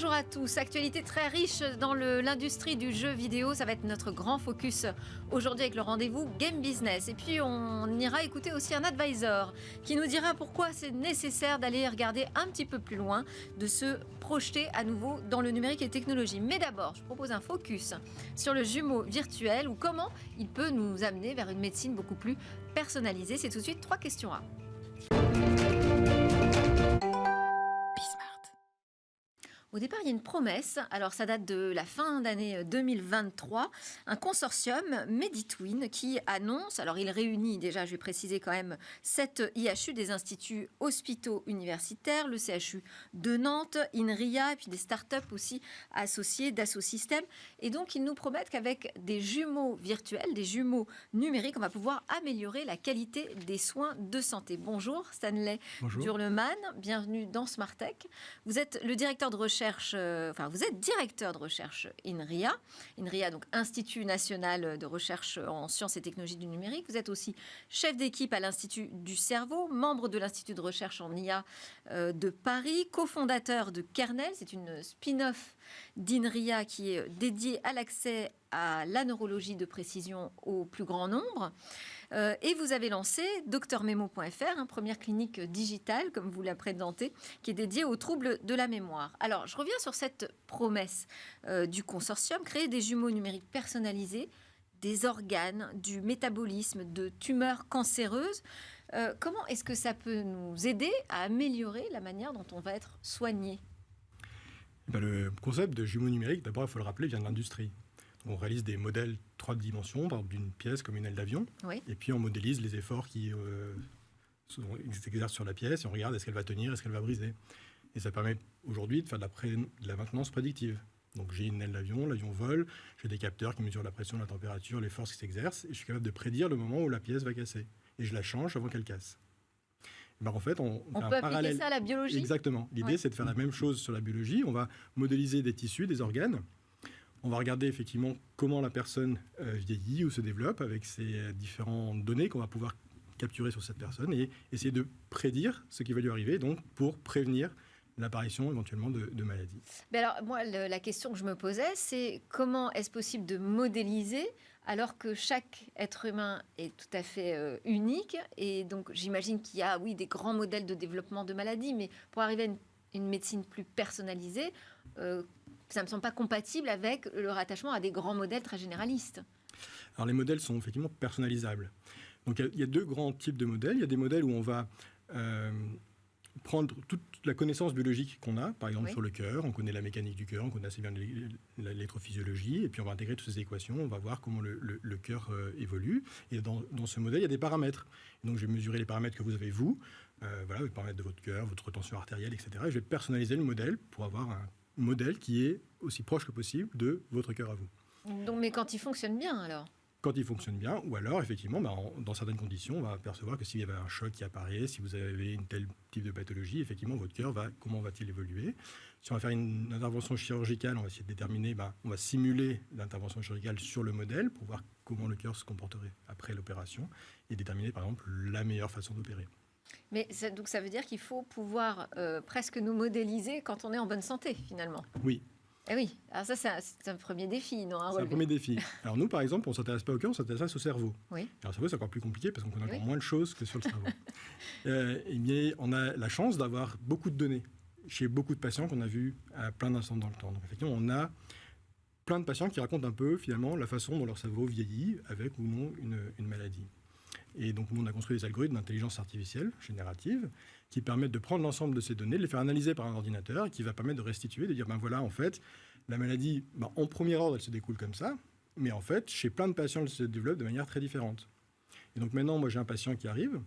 Bonjour à tous, actualité très riche dans l'industrie du jeu vidéo, ça va être notre grand focus aujourd'hui avec le rendez-vous Game Business. Et puis on ira écouter aussi un advisor qui nous dira pourquoi c'est nécessaire d'aller regarder un petit peu plus loin, de se projeter à nouveau dans le numérique et technologie. Mais d'abord, je propose un focus sur le jumeau virtuel ou comment il peut nous amener vers une médecine beaucoup plus personnalisée. C'est tout de suite 3 questions A. Au départ, il y a une promesse, alors ça date de la fin d'année 2023, un consortium Meditwin qui annonce, alors il réunit déjà, je vais préciser quand même, 7 IHU des instituts hospitaux universitaires, le CHU de Nantes, INRIA, et puis des startups aussi associées d'Asso Systèmes. Et donc, ils nous promettent qu'avec des jumeaux virtuels, des jumeaux numériques, on va pouvoir améliorer la qualité des soins de santé. Bonjour Stanley Durleman, bienvenue dans Smartech. Vous êtes le directeur de recherche, vous êtes directeur de recherche INRIA. INRIA, donc Institut national de recherche en sciences et technologies du numérique. Vous êtes aussi chef d'équipe à l'Institut du cerveau, membre de l'Institut de recherche en IA de Paris, cofondateur de Kernel. C'est une spin-off d'INRIA qui est dédiée à l'accès à la neurologie de précision au plus grand nombre. Et vous avez lancé drmemo.fr, première clinique digitale, comme vous la présentez, qui est dédiée aux troubles de la mémoire. Alors, je reviens sur cette promesse du consortium, créer des jumeaux numériques personnalisés, des organes, du métabolisme, de tumeurs cancéreuses. Comment est-ce que ça peut nous aider à améliorer la manière dont on va être soigné ? Le concept de jumeaux numériques, d'abord, il faut le rappeler, vient de l'industrie. On réalise des modèles 3 dimensions, par exemple d'une pièce comme une aile d'avion, oui. Et puis on modélise les efforts qui s'exercent sur la pièce, et on regarde est-ce qu'elle va tenir, est-ce qu'elle va briser. Et ça permet aujourd'hui de faire de la maintenance prédictive. Donc j'ai une aile d'avion, l'avion vole, j'ai des capteurs qui mesurent la pression, la température, les forces qui s'exercent, et je suis capable de prédire le moment où la pièce va casser. Et je la change avant qu'elle casse. En fait, on fait peut un parallèle. Appliquer ça à la biologie. Exactement. L'idée, c'est de faire la même chose sur la biologie. On va modéliser des tissus, des organes. On va regarder effectivement comment la personne vieillit ou se développe avec ces différentes données qu'on va pouvoir capturer sur cette personne et essayer de prédire ce qui va lui arriver, donc pour prévenir l'apparition éventuellement de maladies. Mais alors, moi, la question que je me posais, c'est comment est-ce possible de modéliser alors que chaque être humain est tout à fait unique. Et donc, j'imagine qu'il y a, oui, des grands modèles de développement de maladies, mais pour arriver à une médecine plus personnalisée, ça ne me semble pas compatible avec le rattachement à des grands modèles très généralistes. Alors, les modèles sont effectivement personnalisables. Donc, il y a 2 grands types de modèles. Il y a des modèles où on va prendre toute la connaissance biologique qu'on a, par exemple sur le cœur, on connaît la mécanique du cœur, on connaît assez bien l'électrophysiologie, et puis on va intégrer toutes ces équations, on va voir comment le cœur évolue. Et dans ce modèle, il y a des paramètres. Et donc je vais mesurer les paramètres que vous avez, les paramètres de votre cœur, votre tension artérielle, etc. Et je vais personnaliser le modèle pour avoir un modèle qui est aussi proche que possible de votre cœur à vous. Donc, mais quand il fonctionne bien, alors ? Quand il fonctionne bien, ou alors, effectivement, dans certaines conditions, on va percevoir que s'il y avait un choc qui apparaît, si vous avez une telle type de pathologie, effectivement, votre cœur, comment va-t-il évoluer ? Si on va faire une intervention chirurgicale, on va essayer de déterminer, on va simuler l'intervention chirurgicale sur le modèle pour voir comment le cœur se comporterait après l'opération et déterminer, par exemple, la meilleure façon d'opérer. Mais donc ça veut dire qu'il faut pouvoir presque nous modéliser quand on est en bonne santé, finalement. Oui. Eh oui, alors ça c'est un premier défi, non ? C'est un premier défi. Alors nous, par exemple, on ne s'intéresse pas au cœur, on s'intéresse au cerveau. Oui. Alors le cerveau, c'est encore plus compliqué parce qu'on connaît encore moins de choses que sur le cerveau. Mais on a la chance d'avoir beaucoup de données chez beaucoup de patients qu'on a vus à plein d'instants dans le temps. Donc effectivement, on a plein de patients qui racontent un peu, finalement, la façon dont leur cerveau vieillit avec ou non une maladie. Et donc, nous, on a construit des algorithmes d'intelligence artificielle générative qui permettent de prendre l'ensemble de ces données, de les faire analyser par un ordinateur et qui va permettre de restituer, de dire, voilà, en fait, la maladie, en premier ordre, elle se découle comme ça, mais en fait, chez plein de patients, elle se développe de manière très différente. Et donc, maintenant, moi, j'ai un patient qui arrive,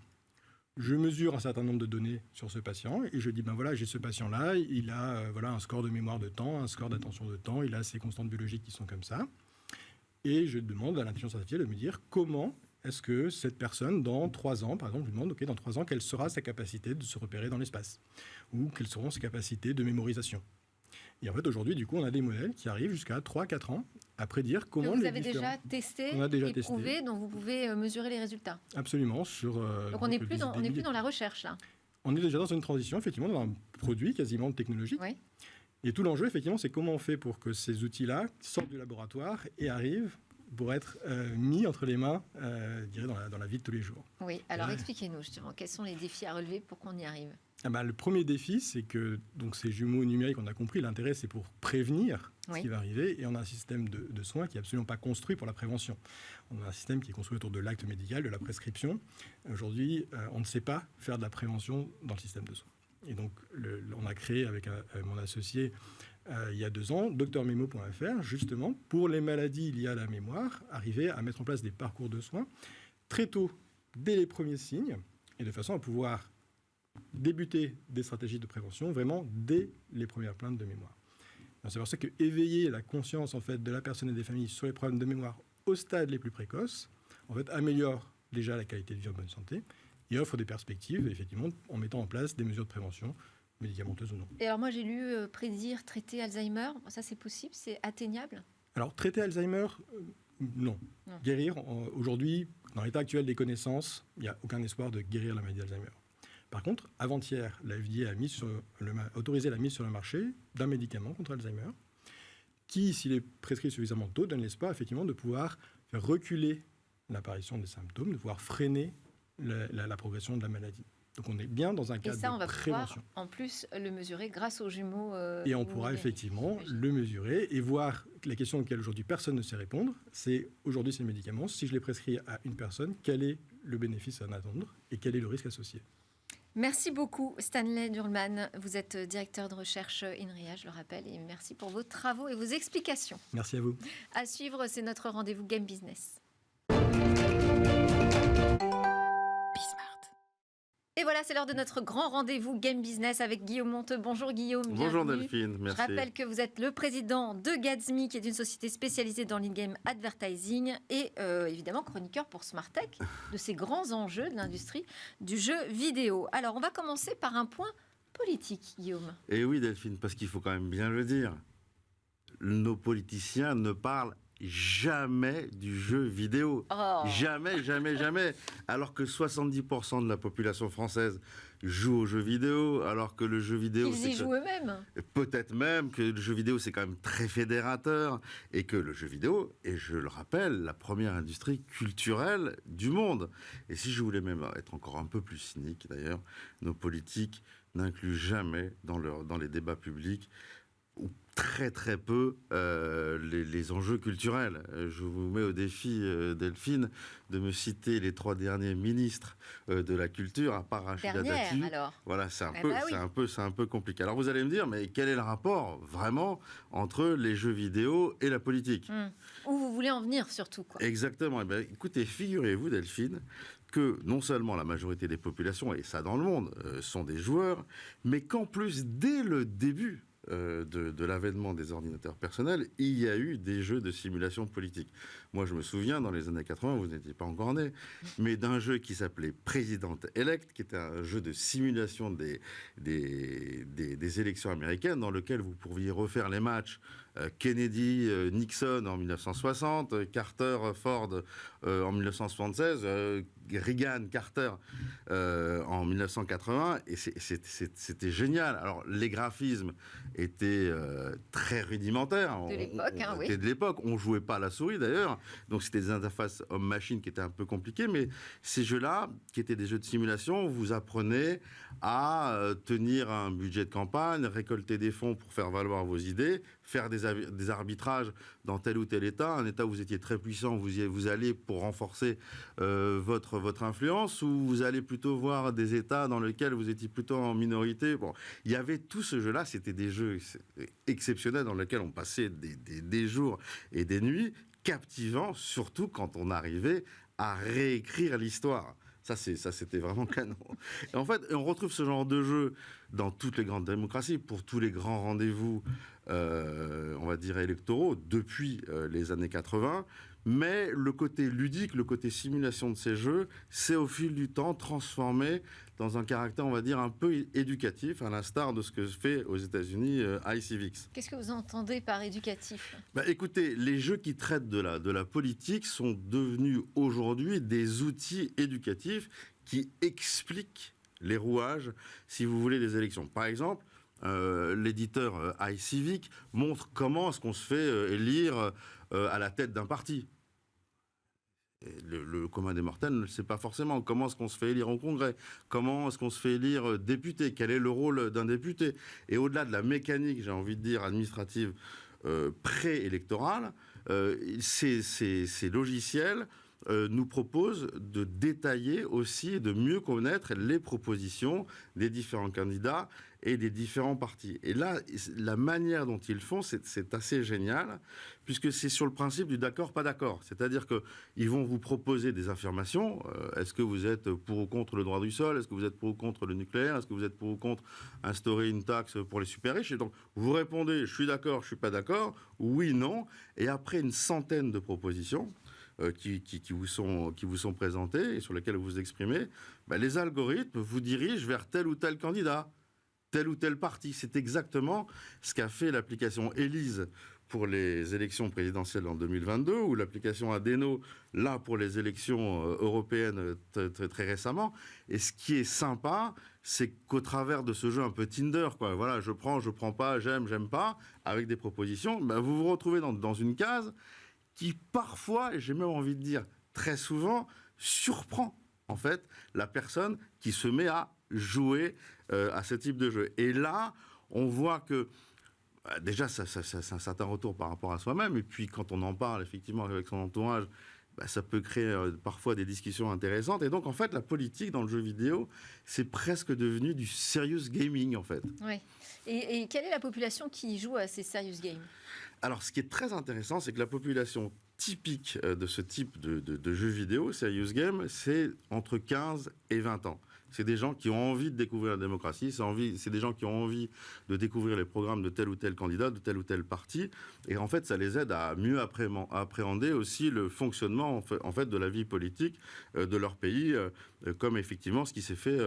je mesure un certain nombre de données sur ce patient et je dis, voilà, j'ai ce patient-là, il a un score de mémoire de temps, un score d'attention de temps, il a ses constantes biologiques qui sont comme ça. Et je demande à l'intelligence artificielle de me dire comment est-ce que cette personne, dans 3 ans, par exemple, je lui demande, dans 3 ans, quelle sera sa capacité de se repérer dans l'espace ? Ou quelles seront ses capacités de mémorisation ? Et en fait, aujourd'hui, du coup, on a des modèles qui arrivent jusqu'à 3-4 ans à prédire comment que vous avez déjà testé, éprouvé, dont vous pouvez mesurer les résultats. Absolument. Donc on n'est plus dans la recherche, là. On est déjà dans une transition, effectivement, dans un produit quasiment technologique. Oui. Et tout l'enjeu, effectivement, c'est comment on fait pour que ces outils-là sortent du laboratoire et arrivent pour être mis entre les mains, je dirais, dans la vie de tous les jours. Oui, alors expliquez-nous justement, quels sont les défis à relever pour qu'on y arrive? Le premier défi, c'est que donc, ces jumeaux numériques, on a compris, l'intérêt, c'est pour prévenir ce qui va arriver. Et on a un système de soins qui n'est absolument pas construit pour la prévention. On a un système qui est construit autour de l'acte médical, de la prescription. Aujourd'hui, on ne sait pas faire de la prévention dans le système de soins. Et donc, on a créé avec mon associé, il y a 2 ans, drmemo.fr, justement, pour les maladies liées à la mémoire, arriver à mettre en place des parcours de soins très tôt, dès les premiers signes, et de façon à pouvoir débuter des stratégies de prévention vraiment dès les premières plaintes de mémoire. C'est pour ça que éveiller la conscience en fait, de la personne et des familles sur les problèmes de mémoire au stade les plus précoces en fait, améliore déjà la qualité de vie en bonne santé et offre des perspectives, effectivement, en mettant en place des mesures de prévention, médicamenteuses ou non. Et alors moi j'ai lu prédire, traiter Alzheimer, ça c'est possible, c'est atteignable? Alors traiter Alzheimer, non. Guérir, aujourd'hui, dans l'état actuel des connaissances, il n'y a aucun espoir de guérir la maladie d'Alzheimer. Par contre, avant-hier, la FDA a autorisé la mise sur le marché d'un médicament contre Alzheimer qui, s'il est prescrit suffisamment tôt, donne l'espoir effectivement de pouvoir faire reculer l'apparition des symptômes, de pouvoir freiner la progression de la maladie. Donc on est bien dans un cadre de prévention. Et ça, on va pouvoir en plus le mesurer grâce aux jumeaux. Et on pourra effectivement le mesurer et voir la question auquel aujourd'hui personne ne sait répondre, c'est aujourd'hui ces médicaments, si je les prescris à une personne, quel est le bénéfice à en attendre et quel est le risque associé. Merci beaucoup Stanley Durlman. Vous êtes directeur de recherche INRIA, je le rappelle, et merci pour vos travaux et vos explications. Merci à vous. À suivre, c'est notre rendez-vous Game Business. Et voilà, c'est l'heure de notre grand rendez-vous Game Business avec Guillaume Monteux. Bonjour Guillaume. Bonjour Delphine, merci. Je rappelle que vous êtes le président de Gatsby, qui est une société spécialisée dans l'in-game advertising et évidemment chroniqueur pour Smartech, de ces grands enjeux de l'industrie du jeu vidéo. Alors, on va commencer par un point politique, Guillaume. Et oui Delphine, parce qu'il faut quand même bien le dire, nos politiciens ne parlent jamais du jeu vidéo. Jamais, jamais, jamais. Alors que 70% de la population française joue aux jeux vidéo, alors que le jeu vidéo... Ils y jouent eux-mêmes. Peut-être même que le jeu vidéo, c'est quand même très fédérateur, et que le jeu vidéo est, je le rappelle, la première industrie culturelle du monde. Et si je voulais même être encore un peu plus cynique, d'ailleurs, nos politiques n'incluent jamais dans les débats publics ou très très peu les enjeux culturels. Je vous mets au défi, Delphine, de me citer les 3 derniers ministres de la culture, à part Rachida Dati. Voilà, c'est un peu compliqué. Alors vous allez me dire, mais quel est le rapport vraiment entre les jeux vidéo et la politique? Où vous voulez en venir surtout, quoi. Exactement. Eh bien, écoutez, figurez-vous, Delphine, que non seulement la majorité des populations, et ça dans le monde, sont des joueurs, mais qu'en plus, dès le début de l'avènement des ordinateurs personnels, il y a eu des jeux de simulation politique. Moi, je me souviens, dans les années 80, vous n'étiez pas encore né, mais d'un jeu qui s'appelait President Elect, qui était un jeu de simulation des élections américaines, dans lequel vous pourriez refaire les matchs Kennedy, Nixon en 1960, Carter, Ford en 1976, Reagan, Carter en 1980, et c'était génial. Alors, les graphismes étaient très rudimentaires. De l'époque, oui. De l'époque, on jouait pas à la souris d'ailleurs, donc c'était des interfaces homme-machine qui étaient un peu compliquées, mais ces jeux-là, qui étaient des jeux de simulation, vous apprenez à tenir un budget de campagne, récolter des fonds pour faire valoir vos idées, faire des arbitrages dans tel ou tel État, un État où vous étiez très puissant, vous allez pour renforcer votre influence, ou vous allez plutôt voir des États dans lesquels vous étiez plutôt en minorité. Bon, il y avait tout ce jeu-là, c'était des jeux exceptionnels dans lesquels on passait des jours et des nuits, captivants, surtout quand on arrivait à réécrire l'histoire. Ça, c'était vraiment canon. Et en fait, on retrouve ce genre de jeu dans toutes les grandes démocraties, pour tous les grands rendez-vous, on va dire, électoraux, depuis les années 80. Mais le côté ludique, le côté simulation de ces jeux, c'est au fil du temps transformé dans un caractère, on va dire, un peu éducatif, à l'instar de ce que fait aux États-Unis iCivics. Qu'est-ce que vous entendez par éducatif ? Écoutez, les jeux qui traitent de la politique sont devenus aujourd'hui des outils éducatifs qui expliquent les rouages, si vous voulez, des élections. Par exemple, l'éditeur iCivic montre comment est-ce qu'on se fait élire à la tête d'un parti. Le commun des mortels ne le sait pas forcément. Comment est-ce qu'on se fait élire au Congrès? Comment est-ce qu'on se fait élire député? Quel est le rôle d'un député? Et au-delà de la mécanique, j'ai envie de dire, administrative préélectorale, ces logiciels nous proposent de détailler aussi et de mieux connaître les propositions des différents candidats et des différents partis. Et là, la manière dont ils font, c'est assez génial, puisque c'est sur le principe du d'accord, pas d'accord. C'est-à-dire qu'ils vont vous proposer des affirmations. Est-ce que vous êtes pour ou contre le droit du sol? Est-ce que vous êtes pour ou contre le nucléaire? Est-ce que vous êtes pour ou contre instaurer une taxe pour les super riches? Et donc, vous répondez, je suis d'accord, je suis pas d'accord, oui, non. Et après une centaine de propositions, qui vous sont présentées et sur lesquelles vous vous exprimez, les algorithmes vous dirigent vers tel ou tel candidat, tel ou tel parti. C'est exactement ce qu'a fait l'application Élise pour les élections présidentielles en 2022 ou l'application Adeno, là, pour les élections européennes très récemment. Et ce qui est sympa, c'est qu'au travers de ce jeu un peu Tinder, quoi, voilà, je prends pas, j'aime pas, avec des propositions, vous vous retrouvez dans une case qui parfois, et j'ai même envie de dire très souvent, surprend en fait la personne qui se met à jouer à ce type de jeu. Et là, on voit que déjà, c'est un certain retour par rapport à soi-même, et puis quand on en parle effectivement avec son entourage, ça peut créer parfois des discussions intéressantes. Et donc, en fait, la politique dans le jeu vidéo, c'est presque devenu du serious gaming, en fait. Oui. Et quelle est la population qui joue à ces serious games? Alors, ce qui est très intéressant, c'est que la population typique de ce type de jeux vidéo, serious game, c'est entre 15 et 20 ans. C'est des gens qui ont envie de découvrir la démocratie, c'est des gens qui ont envie de découvrir les programmes de tel ou tel candidat, de tel ou tel parti. Et en fait, ça les aide à mieux appréhender aussi le fonctionnement en fait, de la vie politique de leur pays, comme effectivement ce qui s'est fait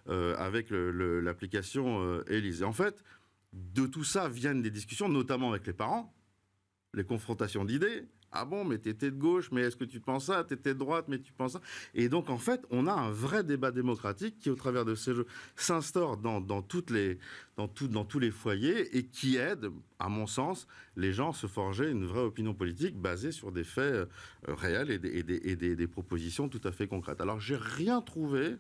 avec l'application Élise. Et en fait, de tout ça viennent des discussions, notamment avec les parents, les confrontations d'idées. Ah bon, mais t'étais de gauche, mais est-ce que tu penses ça? T'étais de droite, mais tu penses ça? Et donc, en fait, on a un vrai débat démocratique qui, au travers de ces jeux, s'instaure dans tous les foyers et qui aide, à mon sens, les gens à se forger une vraie opinion politique basée sur des faits réels et des propositions tout à fait concrètes. Alors, j'ai rien trouvé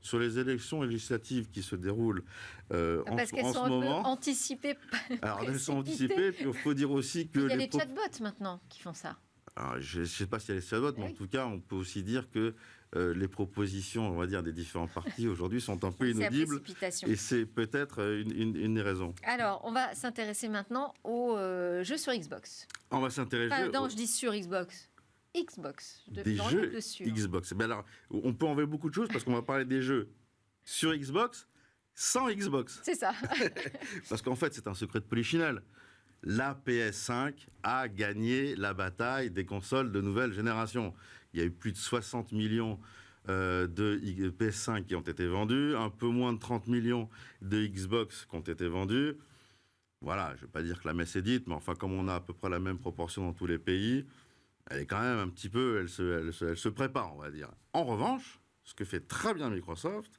sur les élections législatives qui se déroulent parce qu'elles sont un peu anticipées. Alors, elles sont anticipées, puis il faut dire aussi que... Il y a les chatbots maintenant qui font ça. Alors, je ne sais pas s'il y a les chatbots, mais en tout cas, on peut aussi dire que les propositions, on va dire, des différents partis aujourd'hui sont un peu inaudibles. Et c'est peut-être une des raisons. Alors, on va s'intéresser maintenant aux jeux sur Xbox. On va s'intéresser... Non, je dis sur Xbox. Xbox. Des jeux Xbox. Alors, on peut enlever beaucoup de choses parce qu'on va parler des jeux sur Xbox sans Xbox. C'est ça. Parce qu'en fait, c'est un secret de polichinelle. La PS5 a gagné la bataille des consoles de nouvelle génération. Il y a eu plus de 60 millions de PS5 qui ont été vendus, un peu moins de 30 millions de Xbox qui ont été vendus. Voilà, je ne vais pas dire que la messe est dite, mais enfin, comme on a à peu près la même proportion dans tous les pays, elle est quand même un petit peu, elle se prépare, on va dire. En revanche, ce que fait très bien Microsoft,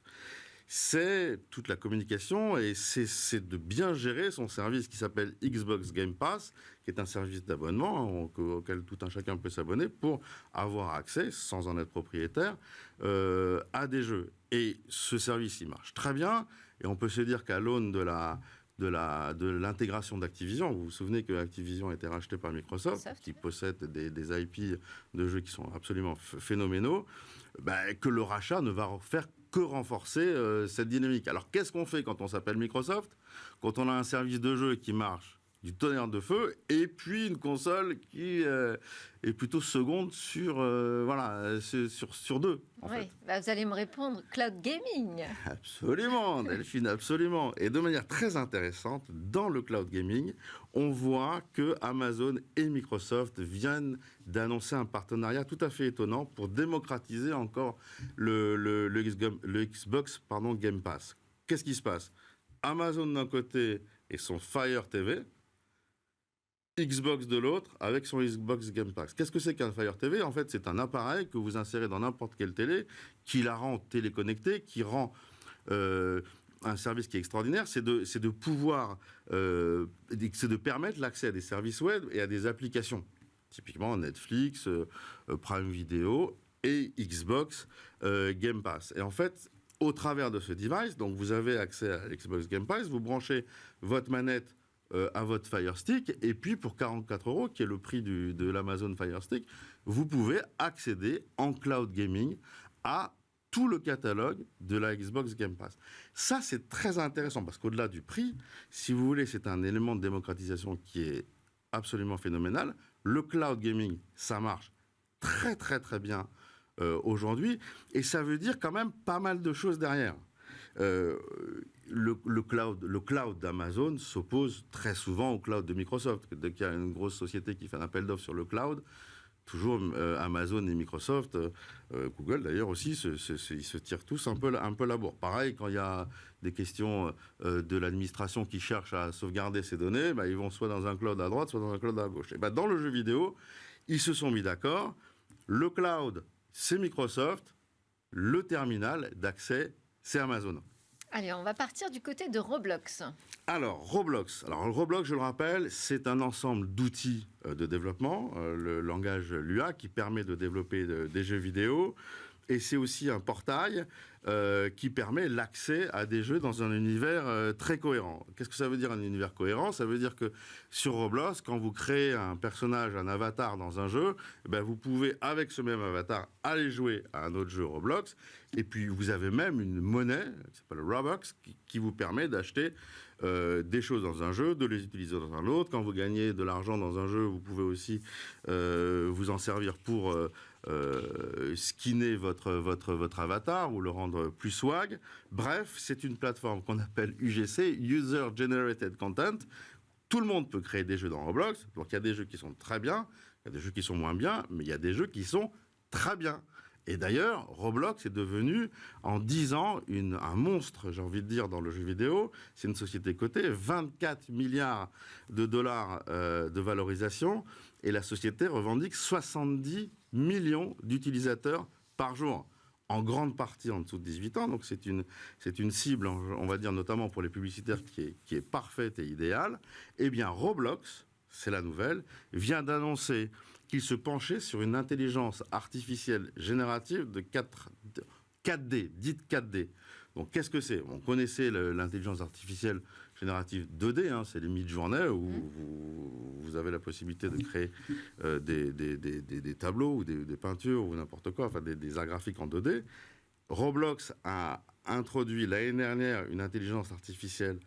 c'est toute la communication et c'est de bien gérer son service qui s'appelle Xbox Game Pass, qui est un service d'abonnement auquel tout un chacun peut s'abonner pour avoir accès, sans en être propriétaire, à des jeux. Et ce service, il marche très bien et on peut se dire qu'à l'aune de l'intégration d'Activision. Vous vous souvenez que Activision a été racheté par Microsoft, qui possède des IP de jeux qui sont absolument phénoménaux, que le rachat ne va faire que renforcer cette dynamique. Alors qu'est-ce qu'on fait quand on s'appelle Microsoft? Quand on a un service de jeu qui marche du tonnerre de feu, et puis une console qui est plutôt seconde sur deux. En fait. Vous allez me répondre cloud gaming. Absolument, Delphine, absolument. Et de manière très intéressante, dans le cloud gaming, on voit que Amazon et Microsoft viennent d'annoncer un partenariat tout à fait étonnant pour démocratiser encore le Xbox Game Pass. Qu'est-ce qui se passe? Amazon d'un côté et son Fire TV, Xbox de l'autre avec son Xbox Game Pass. Qu'est-ce que c'est qu'un Fire TV? En fait, c'est un appareil que vous insérez dans n'importe quelle télé, qui la rend téléconnectée, qui rend un service qui est extraordinaire, c'est de pouvoir, c'est de permettre l'accès à des services web et à des applications. Typiquement Netflix, Prime Video et Xbox Game Pass. Et en fait, au travers de ce device, donc vous avez accès à Xbox Game Pass, vous branchez votre manette à votre Fire Stick, et puis pour 44 €, qui est le prix de l'Amazon Fire Stick, vous pouvez accéder en cloud gaming à tout le catalogue de la Xbox Game Pass. Ça, c'est très intéressant, parce qu'au-delà du prix, si vous voulez, c'est un élément de démocratisation qui est absolument phénoménal. Le cloud gaming, ça marche très très très bien aujourd'hui, et ça veut dire quand même pas mal de choses derrière. Le cloud d'Amazon s'oppose très souvent au cloud de Microsoft. Dès qu'il y a une grosse société qui fait un appel d'offres sur le cloud, toujours Amazon et Microsoft, Google d'ailleurs aussi, ils se tirent tous un peu la bourre. Pareil, quand il y a des questions de l'administration qui cherche à sauvegarder ces données, ils vont soit dans un cloud à droite, soit dans un cloud à gauche. Et dans le jeu vidéo, ils se sont mis d'accord. Le cloud, c'est Microsoft. Le terminal d'accès, c'est Amazon. Allez, on va partir du côté de Roblox. Alors, Roblox, je le rappelle, c'est un ensemble d'outils de développement, le langage Lua, qui permet de développer des jeux vidéo. Et c'est aussi un portail qui permet l'accès à des jeux dans un univers très cohérent. Qu'est-ce que ça veut dire, un univers cohérent ? Ça veut dire que sur Roblox, quand vous créez un personnage, un avatar dans un jeu, vous pouvez, avec ce même avatar, aller jouer à un autre jeu Roblox. Et puis, vous avez même une monnaie, qui s'appelle Robux, qui vous permet d'acheter des choses dans un jeu, de les utiliser dans un autre. Quand vous gagnez de l'argent dans un jeu, vous pouvez aussi vous en servir pour skinner votre avatar ou le rendre plus swag. Bref, c'est une plateforme qu'on appelle UGC, User Generated Content. Tout le monde peut créer des jeux dans Roblox. Donc il y a des jeux qui sont très bien, il y a des jeux qui sont moins bien, mais il y a des jeux qui sont très bien. Et d'ailleurs, Roblox est devenu, en 10 ans, un monstre, j'ai envie de dire, dans le jeu vidéo. C'est une société cotée, 24 milliards de dollars de valorisation, et la société revendique 70 millions d'utilisateurs par jour, en grande partie en dessous de 18 ans. Donc c'est une cible, on va dire, notamment pour les publicitaires, qui est parfaite et idéale. Eh bien, Roblox, c'est la nouvelle, vient d'annoncer qu'il se penchait sur une intelligence artificielle générative de 4D, dite 4D. Donc qu'est-ce que c'est ? On connaissait l'intelligence artificielle générative 2D, c'est les mid-journées où vous avez la possibilité de créer des tableaux ou des peintures ou n'importe quoi, enfin des arts graphiques en 2D. Roblox a introduit l'année dernière une intelligence artificielle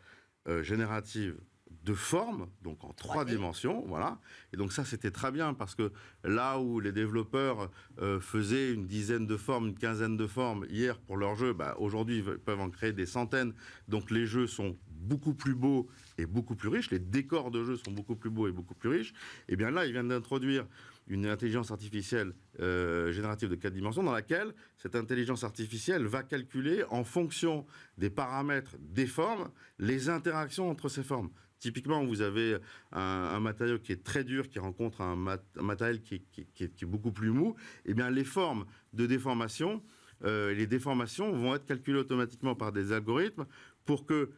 générative de forme, donc en 3 dimensions, voilà. Et donc ça, c'était très bien, parce que là où les développeurs faisaient une dizaine de formes, une quinzaine de formes hier pour leurs jeux, aujourd'hui, ils peuvent en créer des centaines. Donc les jeux sont beaucoup plus beaux et beaucoup plus riches. Les décors de jeux sont beaucoup plus beaux et beaucoup plus riches. Et bien là, ils viennent d'introduire une intelligence artificielle générative de 4 dimensions, dans laquelle cette intelligence artificielle va calculer, en fonction des paramètres des formes, les interactions entre ces formes. Typiquement, vous avez un matériau qui est très dur, qui rencontre un matériel qui est beaucoup plus mou. Eh bien, les formes de déformation, les déformations vont être calculées automatiquement par des algorithmes pour que,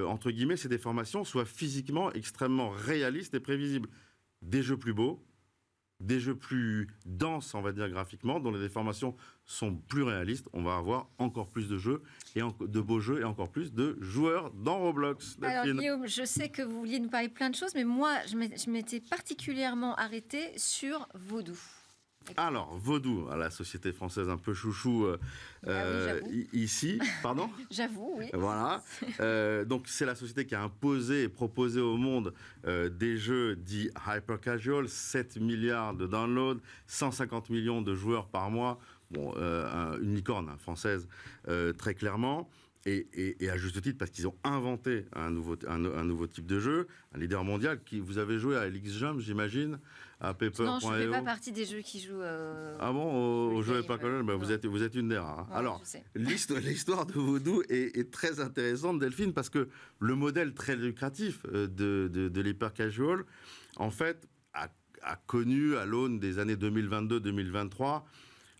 entre guillemets, ces déformations soient physiquement extrêmement réalistes et prévisibles. Des jeux plus beaux, des jeux plus denses, on va dire, graphiquement, dont les déformations sont plus réalistes. On va avoir encore plus de jeux, de beaux jeux, et encore plus de joueurs dans Roblox. Alors Guillaume, je sais que vous vouliez nous parler de plein de choses, mais moi, je m'étais particulièrement arrêtée sur Vodou. Alors, Vodou, la société française un peu chouchou ici, pardon ? J'avoue, oui. Voilà. Donc, c'est la société qui a imposé et proposé au monde des jeux dits hyper casual, 7 milliards de downloads, 150 millions de joueurs par mois. Bon, une licorne française, très clairement. Et à juste titre, parce qu'ils ont inventé un nouveau type de jeu, un leader mondial. Vous avez joué à LX Jump, j'imagine, à Paper.io. Non, je ne fais pas partie des jeux qui jouent. Ah bon, au jeu Hyper Casual, vous êtes une des rares. Ouais, alors, l'histoire de Vodou est très intéressante, Delphine, parce que le modèle très lucratif de l'Hyper Casual, en fait, a connu, à l'aune des années 2022-2023,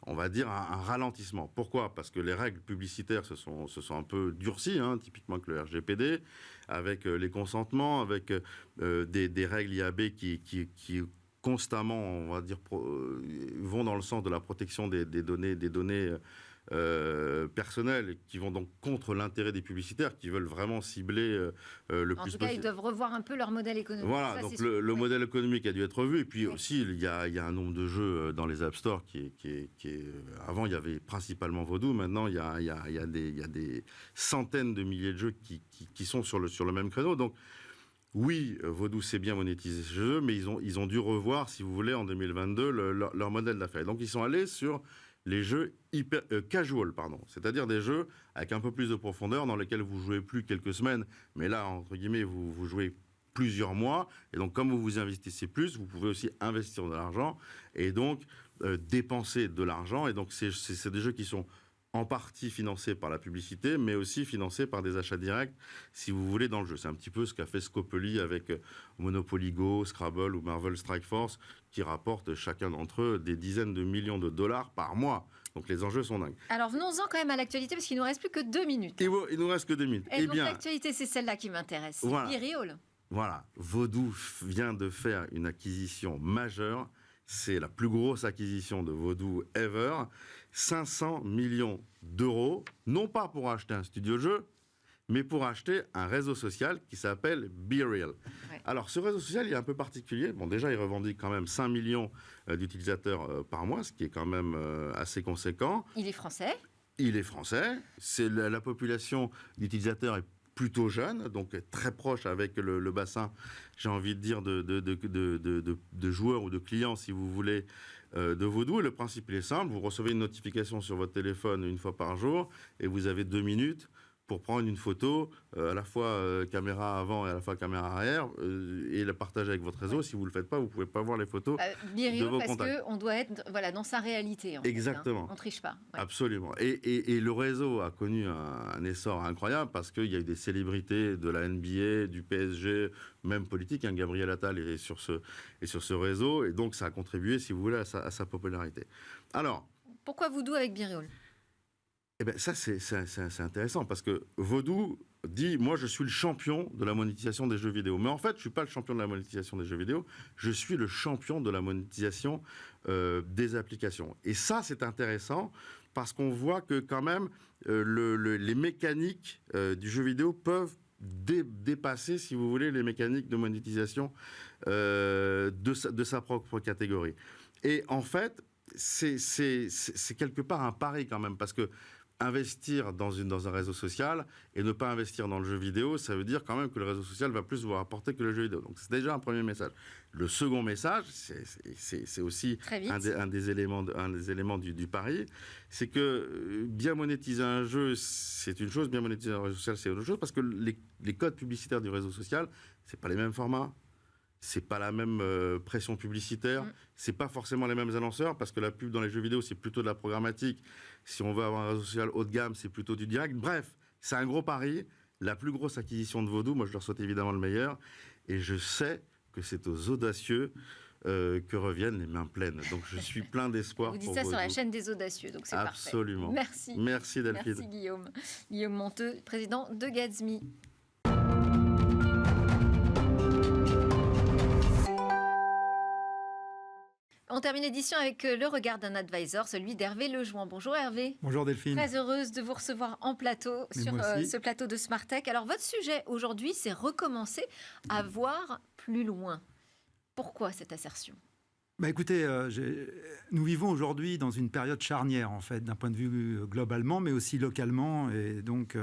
on va dire, un ralentissement. Pourquoi ? Parce que les règles publicitaires se sont un peu durcies, typiquement que le RGPD, avec les consentements, avec des règles IAB qui constamment, on va dire, vont dans le sens de la protection des données personnelles, qui vont donc contre l'intérêt des publicitaires, qui veulent vraiment cibler le plus possible. En tout cas, ils doivent revoir un peu leur modèle économique. Voilà, ça, donc le modèle économique a dû être revu. Et puis aussi, il y a un nombre de jeux dans les App Store qui est avant, il y avait principalement Vodoo. Maintenant, il y a des centaines de milliers de jeux qui sont sur le même créneau. Donc, oui, Vodoo sait bien monétiser ce jeu, mais ils ont dû revoir, si vous voulez, en 2022, leur modèle d'affaires. Donc, ils sont allés sur les jeux casual, c'est-à-dire des jeux avec un peu plus de profondeur, dans lesquels vous jouez plus quelques semaines, mais là, entre guillemets, vous jouez plusieurs mois. Et donc, comme vous investissez plus, vous pouvez aussi investir de l'argent et donc dépenser de l'argent. Et donc, c'est des jeux qui sont en partie financés par la publicité, mais aussi financés par des achats directs, si vous voulez, dans le jeu. C'est un petit peu ce qu'a fait Scopely avec Monopoly Go, Scrabble ou Marvel Strike Force, qui rapportent chacun d'entre eux des dizaines de millions de dollars par mois. Donc les enjeux sont dingues. Alors venons-en quand même à l'actualité, parce qu'il ne nous reste plus que 2 minutes. Il nous reste que 2 minutes. Et donc l'actualité, c'est celle-là qui m'intéresse. Voilà. Biriol. Voilà. Vodoo vient de faire une acquisition majeure. C'est la plus grosse acquisition de Vodoo ever. 500 millions d'euros, non pas pour acheter un studio de jeu, mais pour acheter un réseau social qui s'appelle BeReal. Ouais. Alors, ce réseau social, il est un peu particulier. Bon, déjà, il revendique quand même 5 millions d'utilisateurs par mois, ce qui est quand même assez conséquent. Il est français. Il est français. La population d'utilisateurs est plutôt jeune, donc très proche avec le bassin, j'ai envie de dire, de joueurs ou de clients, si vous voulez, de Vodoo. Et le principe, il est simple. Vous recevez une notification sur votre téléphone une fois par jour et vous avez 2 minutes pour prendre une photo, à la fois caméra avant et à la fois caméra arrière, et la partager avec votre réseau. Ouais. Si vous ne le faites pas, vous ne pouvez pas voir les photos de vos contacts. Parce qu'on doit être dans sa réalité. Exactement. On ne triche pas. Ouais. Absolument. Et le réseau a connu un essor incroyable parce qu'il y a eu des célébrités de la NBA, du PSG, même politique. Gabriel Attal est sur ce réseau. Et donc, ça a contribué, si vous voulez, à sa popularité. Alors, pourquoi Vodoo avec BeReal ? Eh bien, ça, c'est intéressant parce que Vodoo dit « Moi, je suis le champion de la monétisation des jeux vidéo ». Mais en fait, je ne suis pas le champion de la monétisation des jeux vidéo, je suis le champion de la monétisation des applications. Et ça, c'est intéressant parce qu'on voit que quand même, les mécaniques du jeu vidéo peuvent dépasser, si vous voulez, les mécaniques de monétisation de sa propre catégorie. Et en fait, c'est quelque part un pari quand même, parce que investir dans un réseau social et ne pas investir dans le jeu vidéo, ça veut dire quand même que le réseau social va plus vous rapporter que le jeu vidéo. Donc c'est déjà un premier message. Le second message, c'est aussi un des éléments du pari, c'est que bien monétiser un jeu, c'est une chose, bien monétiser un réseau social, c'est autre chose, parce que les codes publicitaires du réseau social, c'est pas les mêmes formats. C'est pas la même pression publicitaire, c'est pas forcément les mêmes annonceurs, parce que la pub dans les jeux vidéo, c'est plutôt de la programmatique. Si on veut avoir un réseau social haut de gamme, c'est plutôt du direct. Bref, c'est un gros pari. La plus grosse acquisition de Vodoo, moi je leur souhaite évidemment le meilleur, et je sais que c'est aux audacieux que reviennent les mains pleines. Donc je suis plein d'espoir. Vous dites ça sur la chaîne des audacieux, donc c'est parfait. Absolument. Merci. Merci Delphine. Merci Guillaume. Guillaume Monteux, président de Gatsby. On termine l'édition avec le regard d'un advisor, celui d'Hervé Lejouan. Bonjour Hervé. Bonjour Delphine. Très heureuse de vous recevoir en plateau sur ce plateau de Smart Tech. Alors votre sujet aujourd'hui, c'est recommencer à voir plus loin. Pourquoi cette assertion ? Écoutez, nous vivons aujourd'hui dans une période charnière, en fait, d'un point de vue globalement, mais aussi localement. Et donc,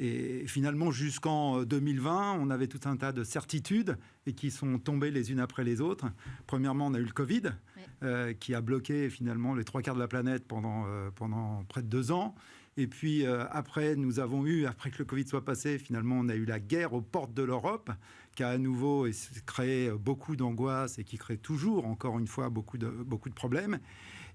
et finalement, jusqu'en 2020, on avait tout un tas de certitudes et qui sont tombées les unes après les autres. Premièrement, on a eu le Covid, qui a bloqué finalement les 3/4 de la planète pendant près de 2 ans. Et puis après, nous avons eu, après que le Covid soit passé, finalement, on a eu la guerre aux portes de l'Europe, qui a à nouveau créé beaucoup d'angoisse et qui crée toujours, encore une fois, beaucoup de problèmes.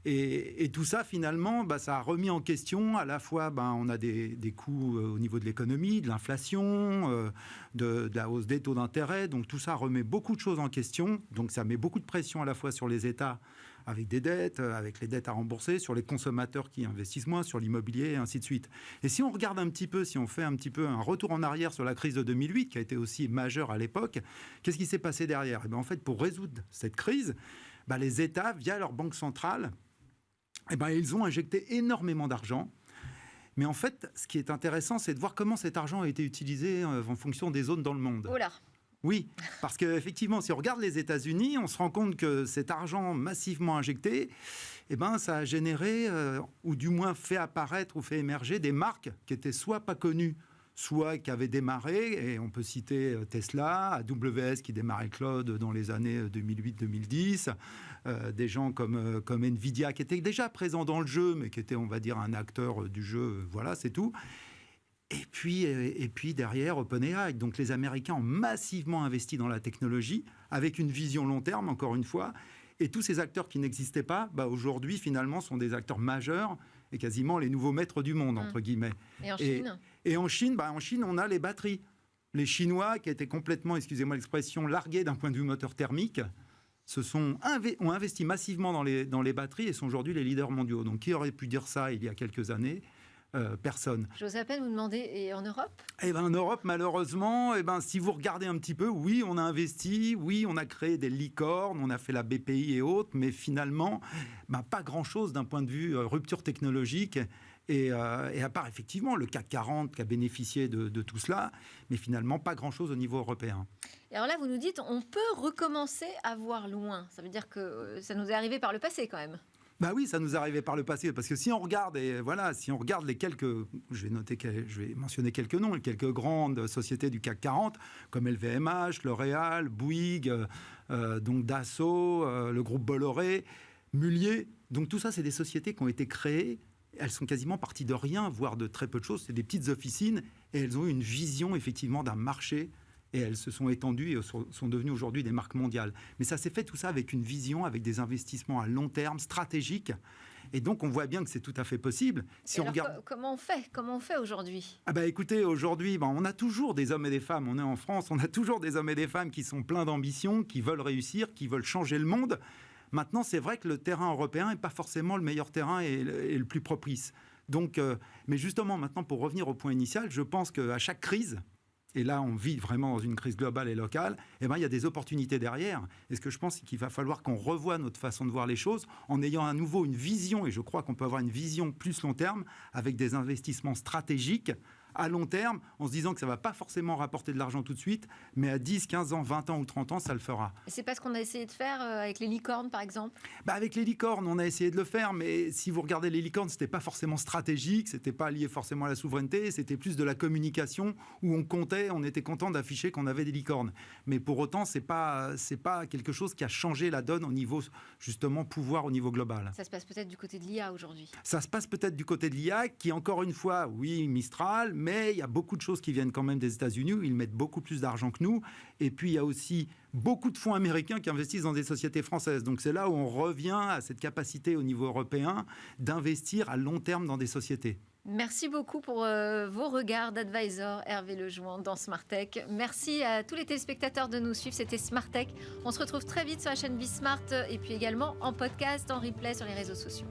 Et tout ça, finalement, ça a remis en question, à la fois, on a des coûts au niveau de l'économie, de l'inflation, de la hausse des taux d'intérêt. Donc tout ça remet beaucoup de choses en question. Donc ça met beaucoup de pression à la fois sur les États avec des dettes, avec les dettes à rembourser, sur les consommateurs qui investissent moins, sur l'immobilier, et ainsi de suite. Et si on regarde un petit peu, si on fait un petit peu un retour en arrière sur la crise de 2008, qui a été aussi majeure à l'époque, qu'est-ce qui s'est passé derrière? En fait, pour résoudre cette crise, les États, via leur banque centrale, ils ont injecté énormément d'argent. Mais en fait, ce qui est intéressant, c'est de voir comment cet argent a été utilisé en fonction des zones dans le monde. Oh là. Oui, parce qu'effectivement, si on regarde les États-Unis, on se rend compte que cet argent massivement injecté, ça a généré, ou du moins fait apparaître ou fait émerger des marques qui étaient soit pas connues, soit qui avaient démarré, et on peut citer Tesla, AWS qui démarrait Cloud dans les années 2008-2010, des gens comme Nvidia qui étaient déjà présents dans le jeu, mais qui étaient, on va dire, un acteur du jeu, voilà, c'est tout. Et puis derrière, OpenAI. Donc les Américains ont massivement investi dans la technologie, avec une vision long terme, encore une fois, et tous ces acteurs qui n'existaient pas, aujourd'hui, finalement, sont des acteurs majeurs, et quasiment les nouveaux maîtres du monde, entre guillemets. Et en Chine Et en Chine, on a les batteries. Les Chinois, qui étaient complètement, excusez-moi l'expression, largués d'un point de vue moteur thermique, ont investi massivement dans les batteries et sont aujourd'hui les leaders mondiaux. Donc, qui aurait pu dire ça il y a quelques années? Personne. J'ose à peine vous demander, et en Europe? En Europe, malheureusement, si vous regardez un petit peu, oui, on a investi, oui, on a créé des licornes, on a fait la BPI et autres, mais finalement, pas grand-chose d'un point de vue rupture technologique. Et à part effectivement le CAC 40 qui a bénéficié de tout cela, mais finalement pas grand-chose au niveau européen. Et alors là, vous nous dites, on peut recommencer à voir loin. Ça veut dire que ça nous est arrivé par le passé quand même. Oui, ça nous est arrivé par le passé, parce que si on regarde les quelques, je vais mentionner quelques noms, quelques grandes sociétés du CAC 40, comme LVMH, L'Oréal, Bouygues, donc Dassault, le groupe Bolloré, Mullier, donc tout ça, c'est des sociétés qui ont été créées. Elles sont quasiment parties de rien, voire de très peu de choses. C'est des petites officines et elles ont eu une vision effectivement d'un marché et elles se sont étendues et sont devenues aujourd'hui des marques mondiales. Mais ça s'est fait tout ça avec une vision, avec des investissements à long terme, stratégiques. Et donc on voit bien que c'est tout à fait possible. Si on regarde... Comment on fait aujourd'hui? Écoutez, aujourd'hui, on a toujours des hommes et des femmes. On est en France, on a toujours des hommes et des femmes qui sont pleins d'ambition, qui veulent réussir, qui veulent changer le monde. Maintenant, c'est vrai que le terrain européen n'est pas forcément le meilleur terrain et le plus propice. Donc, mais justement, maintenant, pour revenir au point initial, je pense qu'à chaque crise, et là, on vit vraiment dans une crise globale et locale, il y a des opportunités derrière. Et ce que je pense, c'est qu'il va falloir qu'on revoie notre façon de voir les choses en ayant à nouveau une vision, et je crois qu'on peut avoir une vision plus long terme, avec des investissements stratégiques à long terme, en se disant que ça ne va pas forcément rapporter de l'argent tout de suite, mais à 10, 15 ans, 20 ans ou 30 ans, ça le fera. Et c'est pas ce qu'on a essayé de faire avec les licornes, par exemple? Avec les licornes, on a essayé de le faire, mais si vous regardez les licornes, ce n'était pas forcément stratégique, ce n'était pas lié forcément à la souveraineté, c'était plus de la communication où on était content d'afficher qu'on avait des licornes. Mais pour autant, c'est pas quelque chose qui a changé la donne au niveau, justement, pouvoir au niveau global. Ça se passe peut-être du côté de l'IA aujourd'hui? Ça se passe peut-être du côté de l'IA, qui, encore une fois, oui, Mistral, mais il y a beaucoup de choses qui viennent quand même des États-Unis, où ils mettent beaucoup plus d'argent que nous. Et puis, il y a aussi beaucoup de fonds américains qui investissent dans des sociétés françaises. Donc, c'est là où on revient à cette capacité au niveau européen d'investir à long terme dans des sociétés. Merci beaucoup pour vos regards d'advisor, Hervé Lejouan, dans Smart Tech. Merci à tous les téléspectateurs de nous suivre. C'était Smart Tech. On se retrouve très vite sur la chaîne Bismart et puis également en podcast, en replay sur les réseaux sociaux.